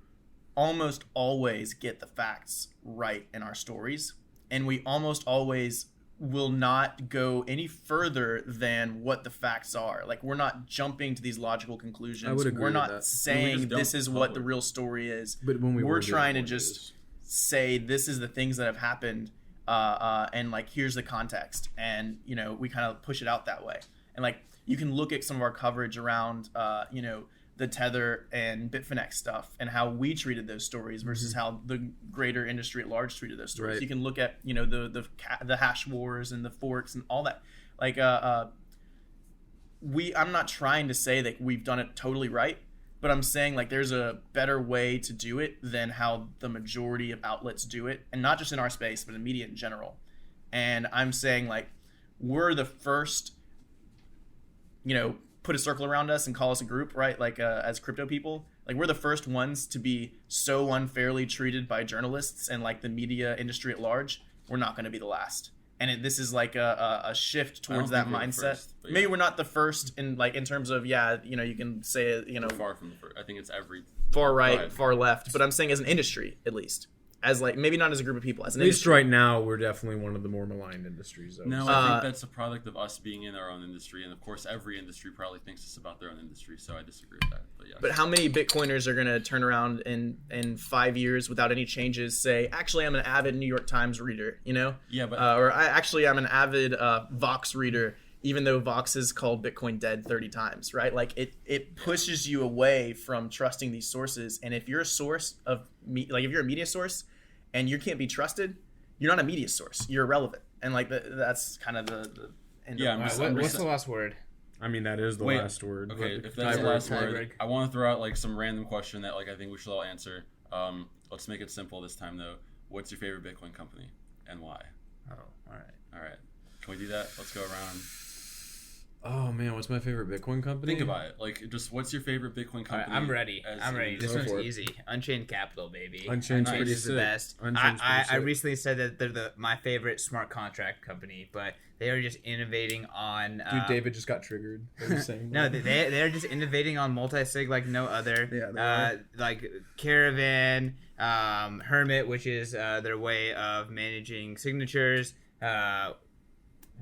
almost always get the facts right in our stories, and we almost always will not go any further than what the facts are. Like, we're not jumping to these logical conclusions. I would agree we're with not that. saying this is what the real story is. But when we're trying to just say this is the things that have happened, and like here's the context, and you know we kind of push it out that way. And like you can look at some of our coverage around you know, the Tether and Bitfinex stuff and how we treated those stories versus how the greater industry at large treated those stories. Right. You can look at, you know, the hash wars and the forks and all that. Like I'm not trying to say that we've done it totally right, but I'm saying like there's a better way to do it than how the majority of outlets do it, and not just in our space but in media in general. And I'm saying like we're the first, you know, put a circle around us and call us a group, right? Like as crypto people, like we're the first ones to be so unfairly treated by journalists and like the media industry at large. We're not going to be the last. And this is like a shift towards that mindset. First, yeah. Maybe we're not the first in like in terms of, yeah, you know, you can say, you know, We're far from the first. I think it's every far right, far left, but I'm saying as an industry at least. As like maybe not as a group of people, as an at least industry. right now, we're definitely one of the more maligned industries. No, I think that's a product of us being in our own industry, and of course, every industry probably thinks it's about their own industry. So I disagree with that. But yeah. But how many Bitcoiners are going to turn around in 5 years without any changes? Say, actually, I'm an avid New York Times reader. You know? Yeah, but I'm an avid Vox reader. Even though Vox has called Bitcoin dead 30 times, right? Like it pushes you away from trusting these sources. And if you're a source of like if you're a media source and you can't be trusted, you're not a media source. You're irrelevant. And like that's kind of the end Yeah, of What's the last word? I mean, that is the last word. Okay, But if that's the last tiebreak. word, I want to throw out like some random question that like I think we should all answer. Let's make it simple this time though. What's your favorite Bitcoin company and why? Oh, all right. All right, can we do that? Let's go around. Oh man, what's my favorite Bitcoin company? Think about it. Like, just what's your favorite Bitcoin All company? right, I'm ready. I'm ready. This Go one's for it. easy. Unchained Capital, baby. Unchained's Unchained pretty is the sick. best. Unchained's I pretty sick. recently said that they're my favorite smart contract company, but they are just innovating on. Dude, David just got triggered. No, they're just innovating on multi-sig like no other. Yeah, they are. Like Caravan, Hermit, which is their way of managing signatures.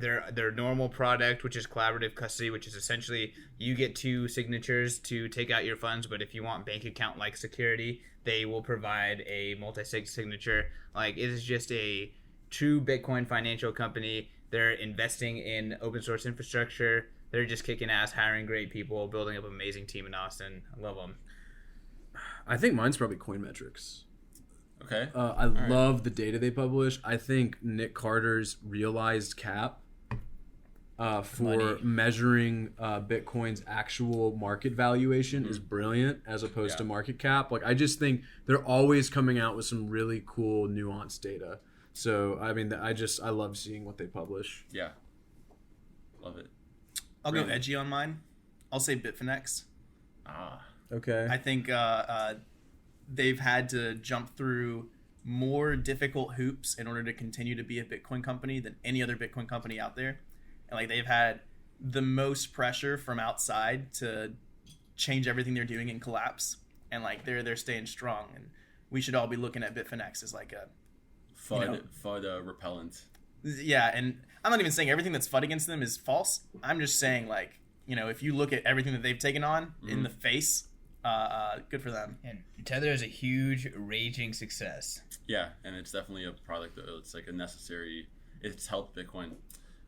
Their normal product, which is collaborative custody, which is essentially you get 2 signatures to take out your funds, but if you want bank account like security, they will provide a multi-sig signature. Like, it is just a true Bitcoin financial company. They're investing in open source infrastructure. They're just kicking ass, hiring great people, building up an amazing team in Austin. I love them. I think mine's probably Coinmetrics. Okay. I love the data they publish. I think Nick Carter's realized cap for Money. measuring Bitcoin's actual market valuation is brilliant as opposed to market cap. Like, I just think they're always coming out with some really cool nuanced data. So, I mean, I love seeing what they publish. Yeah. Love it. I'll go edgy on mine. I'll say Bitfinex. Okay. I think they've had to jump through more difficult hoops in order to continue to be a Bitcoin company than any other Bitcoin company out there. And like they've had the most pressure from outside to change everything they're doing and collapse. And like they're staying strong. And we should all be looking at Bitfinex as like a FUD repellent. Yeah, and I'm not even saying everything that's FUD against them is false. I'm just saying like, you know, if you look at everything that they've taken on in the face, good for them. And Tether is a huge, raging success. Yeah, and it's definitely a product that it's like a necessary. It's helped Bitcoin.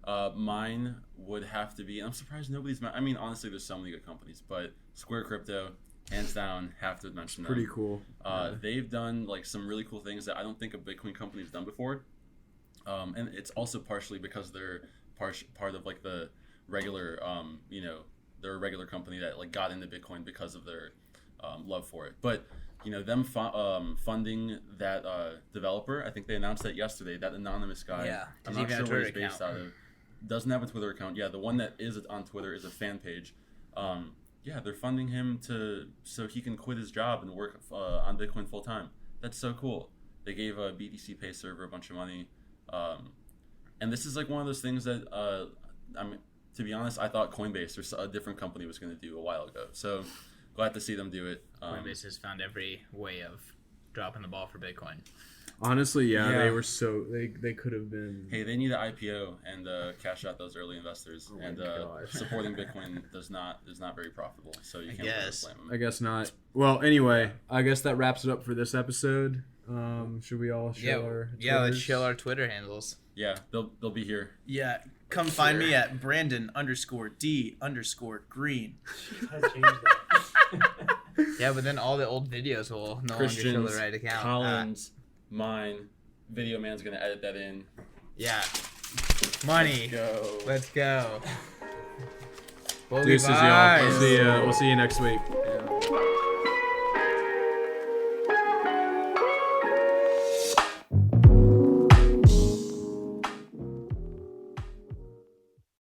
Mine would have to be. And I'm surprised nobody's. I mean, honestly, there's so many good companies, but Square Crypto, hands down, have to mention them. Pretty cool. They've done like some really cool things that I don't think a Bitcoin company's done before. And it's also partially because they're part of like the regular, they're a regular company that like got into Bitcoin because of their love for it. But them funding that developer, I think they announced that yesterday. That anonymous guy, Yeah, I'm not sure where he's based out of. Doesn't have a Twitter account. Yeah, the one that is on Twitter is a fan page. They're funding him so he can quit his job and work on Bitcoin full time. That's so cool. They gave a BTC Pay server a bunch of money. And this is like one of those things that, to be honest, I thought Coinbase or a different company was going to do a while ago. So glad to see them do it. Coinbase has found every way of dropping the ball for Bitcoin. Honestly, yeah. They were they could have been. Hey, they need an IPO and cash out those early investors. Supporting Bitcoin is not very profitable. So you can't really blame them. I guess not. Well, anyway, I guess that wraps it up for this episode. Should we all show our Twitters? Yeah, let's show our Twitter handles. Yeah, they'll be here. Yeah, come find me at Brandon_D_green. I changed that. Yeah, but then all the old videos will no longer show the right account. Colin's, mine, Video Man's gonna edit that in. Yeah. Money. Let's go. Let's go. Deuces, y'all. We'll see you next week.